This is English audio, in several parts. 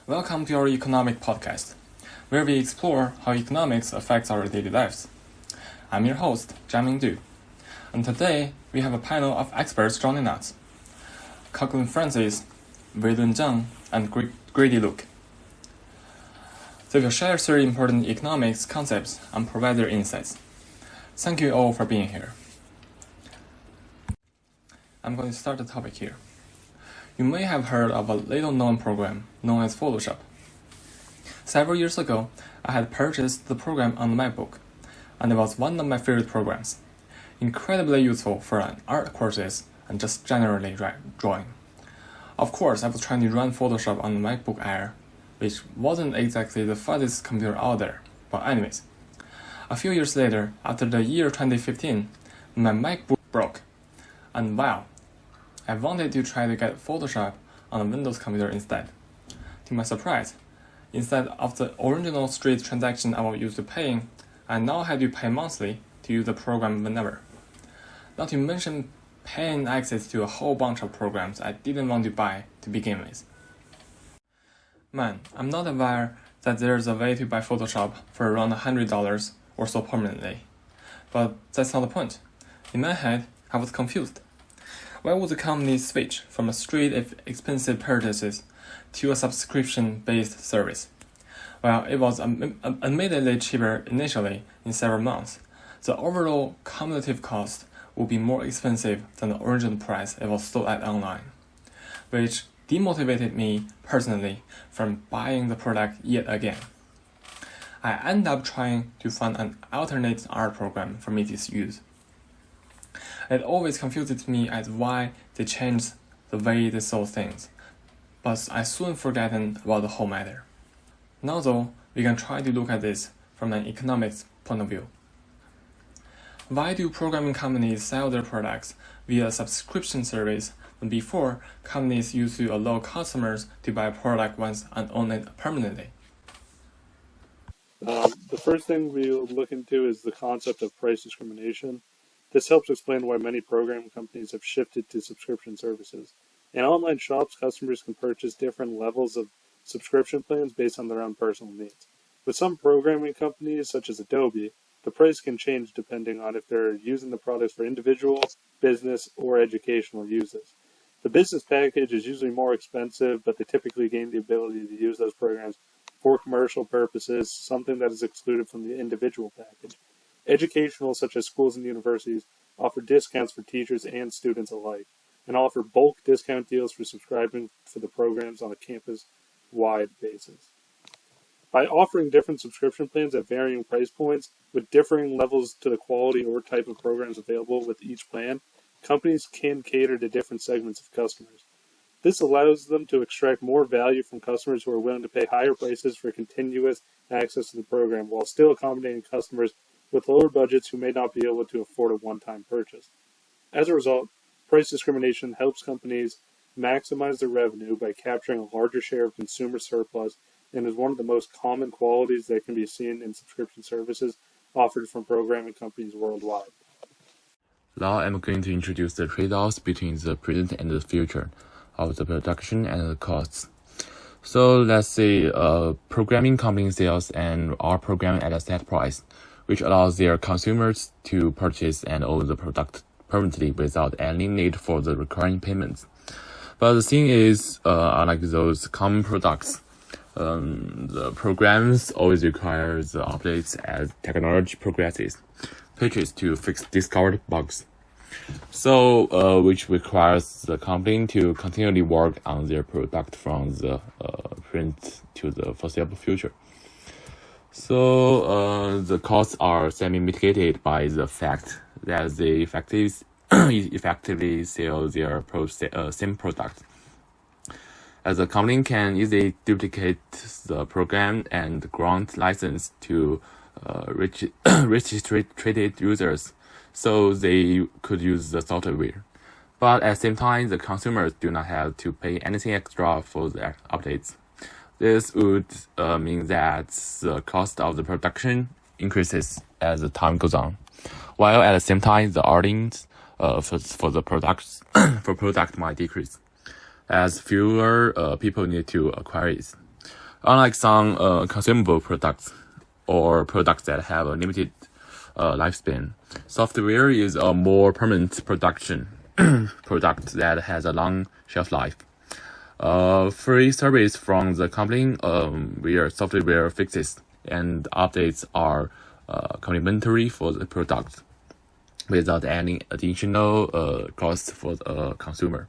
Welcome to our economic podcast, where we explore how economics affects our daily lives. I'm your host, Jiaming Du, and today we have a panel of experts joining us: Coughlin Francis, Weilun Zhang, and Grady Luke. They will share 3 important economics concepts and provide their insights. Thank you all for being here. I'm going to start the topic here. You may have heard of a little-known program known as Photoshop. Several years ago, I had purchased the program on the MacBook, and it was one of my favorite programs. Incredibly useful for art courses and just generally drawing. Of course, I was trying to run Photoshop on the MacBook Air, which wasn't exactly the fastest computer out there. But anyways, a few years later, after the year 2015, my MacBook broke, and wow, I wanted to try to get Photoshop on a Windows computer instead. To my surprise, instead of the original straight transaction I was used to paying, I now had to pay monthly to use the program whenever. Not to mention paying access to a whole bunch of programs I didn't want to buy to begin with. Man, I'm not aware that there's a way to buy Photoshop for around $100 or so permanently. But that's not the point. In my head, I was confused. Why would the company switch from a straight expensive purchases to a subscription-based service? While it was admittedly cheaper initially in several months, the overall cumulative cost would be more expensive than the original price it was sold at online, which demotivated me personally from buying the product yet again. I ended up trying to find an alternate art program for me to use. It always confuses me as why they changed the way they sold things, but I soon forgotten about the whole matter. Now though, we can try to look at this from an economics point of view. Why do programming companies sell their products via a subscription service when before companies used to allow customers to buy a product once and own it permanently? The first thing we'll look into is the concept of price discrimination. This helps explain why many programming companies have shifted to subscription services. In online shops, customers can purchase different levels of subscription plans based on their own personal needs. With some programming companies, such as Adobe, the price can change depending on if they're using the products for individual, business, or educational uses. The business package is usually more expensive, but they typically gain the ability to use those programs for commercial purposes, something that is excluded from the individual package. Educational, such as schools and universities, offer discounts for teachers and students alike, and offer bulk discount deals for subscribing for the programs on a campus-wide basis. By offering different subscription plans at varying price points, with differing levels to the quality or type of programs available with each plan, companies can cater to different segments of customers. This allows them to extract more value from customers who are willing to pay higher prices for continuous access to the program, while still accommodating customers with lower budgets who may not be able to afford a one-time purchase. As a result, price discrimination helps companies maximize their revenue by capturing a larger share of consumer surplus and is one of the most common qualities that can be seen in subscription services offered from programming companies worldwide. Now I'm going to introduce the trade-offs between the present and the future of the production and the costs. So let's say programming company sells and are programming at a set price, which allows their consumers to purchase and own the product permanently without any need for the recurring payments. But the thing is, unlike those common products, the programs always require the updates as technology progresses, patches to fix discovered bugs. So, which requires the company to continually work on their product from the present to the foreseeable future. So the costs are semi-mitigated by the fact that they effectively sell their same product. As a company can easily duplicate the program and grant license to registered users, so they could use the software. But at the same time, the consumers do not have to pay anything extra for their updates. This would mean that the cost of the production increases as the time goes on, while at the same time the earnings for the product might decrease, as fewer people need to acquire it. Unlike some consumable products or products that have a limited lifespan, software is a more permanent production product that has a long shelf life. Free service from the company where software fixes and updates are complimentary for the product without any additional cost for the consumer.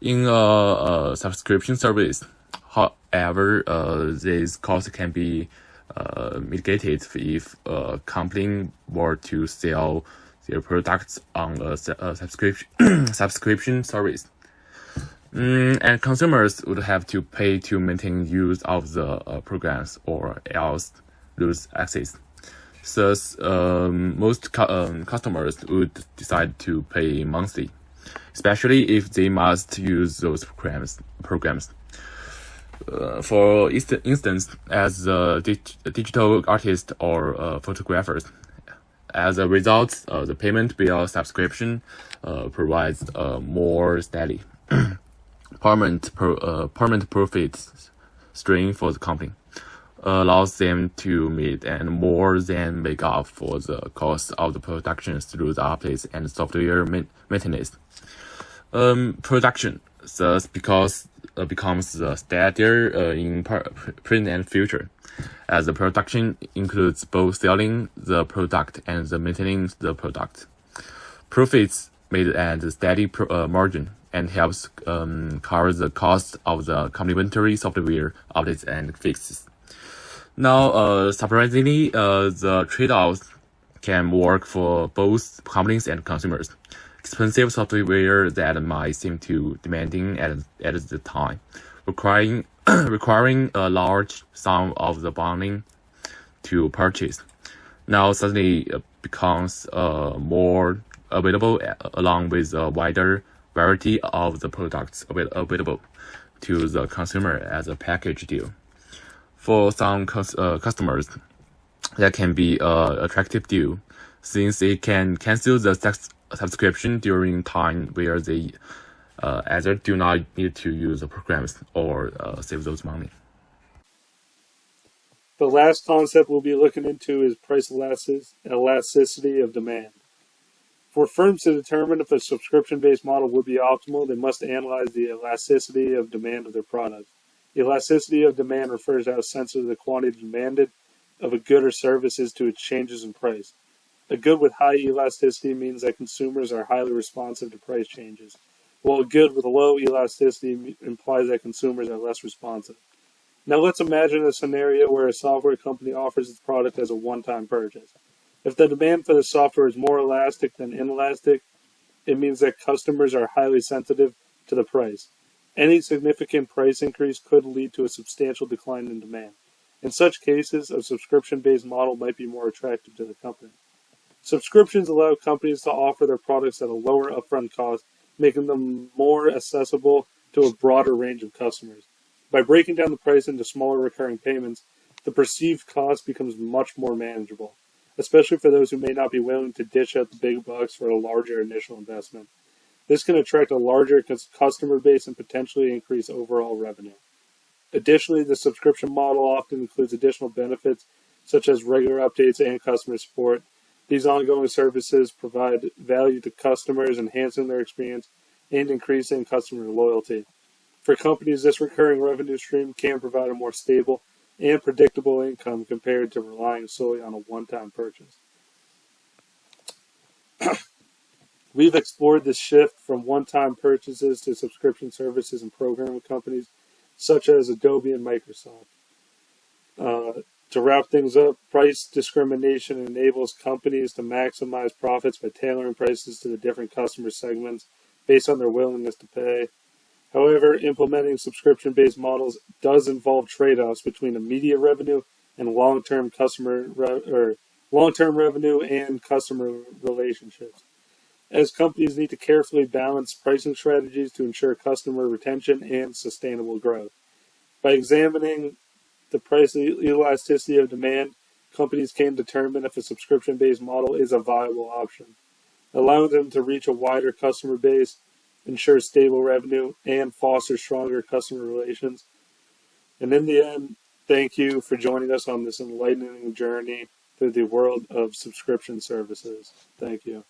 In a subscription service, however, these costs can be mitigated if a company were to sell their products on a subscription service. And consumers would have to pay to maintain use of the programs or else lose access. Thus, most customers would decide to pay monthly, especially if they must use those programs. For instance, as a digital artist or photographers, as a result, the payment via subscription provides a more steady, permanent profit stream for the company, allows them to meet and more than make up for the cost of the production through the updates and software maintenance. Production thus becomes steadier in present and future, as the production includes both selling the product and the maintaining the product. Profits made at a steady margin and helps cover the cost of the complementary software updates and fixes. Now, surprisingly, the trade-offs can work for both companies and consumers. Expensive software that might seem too demanding at the time, requiring a large sum of the bonding to purchase, now suddenly becomes more available along with a wider variety of the products available to the consumer as a package deal. For some customers, that can be an attractive deal, since they can cancel the subscription during time where they either do not need to use the programs or save those money. The last concept we'll be looking into is price elasticity of demand. For firms to determine if a subscription-based model would be optimal, they must analyze the elasticity of demand of their products. Elasticity of demand refers to how sensitive the quantity demanded of a good or service is to its changes in price. A good with high elasticity means that consumers are highly responsive to price changes, while a good with low elasticity implies that consumers are less responsive. Now let's imagine a scenario where a software company offers its product as a one-time purchase. If the demand for the software is more elastic than inelastic, it means that customers are highly sensitive to the price. Any significant price increase could lead to a substantial decline in demand. In such cases, a subscription-based model might be more attractive to the company. Subscriptions allow companies to offer their products at a lower upfront cost, making them more accessible to a broader range of customers. By breaking down the price into smaller recurring payments, the perceived cost becomes much more manageable, especially for those who may not be willing to dish out the big bucks for a larger initial investment. This can attract a larger customer base and potentially increase overall revenue. Additionally, the subscription model often includes additional benefits such as regular updates and customer support. These ongoing services provide value to customers, enhancing their experience and increasing customer loyalty. For companies, this recurring revenue stream can provide a more stable and predictable income compared to relying solely on a one-time purchase. We've explored this shift from one-time purchases to subscription services and programming companies such as Adobe and Microsoft. To wrap things up, price discrimination enables companies to maximize profits by tailoring prices to the different customer segments based on their willingness to pay. However, implementing subscription-based models does involve trade-offs between immediate revenue and long-term revenue and customer relationships, as companies need to carefully balance pricing strategies to ensure customer retention and sustainable growth. By examining the price elasticity of demand, companies can determine if a subscription-based model is a viable option, allowing them to reach a wider customer base, ensure stable revenue, and foster stronger customer relations. And in the end, thank you for joining us on this enlightening journey through the world of subscription services. Thank you.